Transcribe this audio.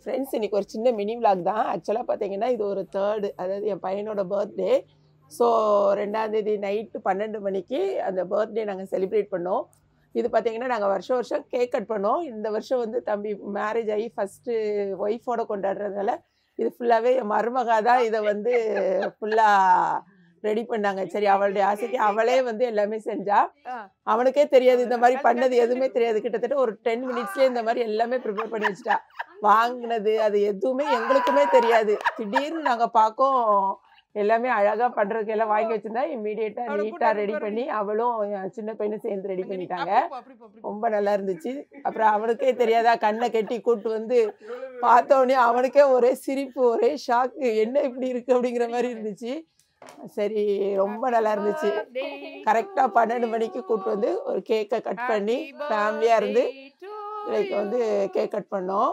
Friends இன்னைக்கு ஒரு சின்ன மினி விளாக் தான். ஆக்சுவலாக பார்த்தீங்கன்னா இது ஒரு தேர்டு, அதாவது என் பையனோட பர்த்டே. ஸோ 2ஆம் தேதி நைட்டு 12 மணிக்கு அந்த பர்த்டே நாங்கள் செலிப்ரேட் பண்ணோம். இது பார்த்தீங்கன்னா நாங்கள் வருஷம் வருஷம் கேக் கட் பண்ணோம். இந்த வருஷம் வந்து தம்பி மேரேஜ் ஆகி ஃபஸ்ட்டு ஒய்ஃபோட கொண்டாடுறதுனால இது ஃபுல்லாகவே என் மருமகா தான் இதை வந்து ஃபுல்லாக ரெடி பண்ணாங்க. சரி, அவளுடைய ஆசைக்கு அவளே வந்து எல்லாமே செஞ்சா. அவனுக்கே தெரியாது, இந்த மாதிரி பண்ணது எதுவுமே தெரியாது. கிட்டத்தட்ட ஒரு 10 மினிட்ஸ்லேயே இந்த மாதிரி எல்லாமே ப்ரிப்பேர் பண்ணி வச்சுட்டா. வாங்கினது அது எதுவுமே எங்களுக்குமே தெரியாது. திடீர்னு நாங்கள் பார்க்கோம் எல்லாமே அழகாக பண்ணுறதுக்கு எல்லாம் வாங்கி வச்சுருந்தா இம்மீடியட்டாக நீட்டாக ரெடி பண்ணி அவளும் சின்ன பையனும் சேர்ந்து ரெடி பண்ணிட்டாங்க. ரொம்ப நல்லா இருந்துச்சு. அப்புறம் அவனுக்கே தெரியாதா, கண்ணை கட்டி கூப்பிட்டு வந்து பார்த்தோன்னே அவனுக்கே ஒரே சிரிப்பு, ஒரே ஷாக்கு, என்ன இப்படி இருக்குது அப்படிங்கிற மாதிரி இருந்துச்சு. சரி, ரொம்ப நல்லா இருந்துச்சு. கரெக்டாக 12 மணிக்கு கூப்பிட்டு வந்து ஒரு கேக்கை கட் பண்ணி ஃபேமிலியாக இருந்து லைக் வந்து கேக் கட் பண்ணோம்.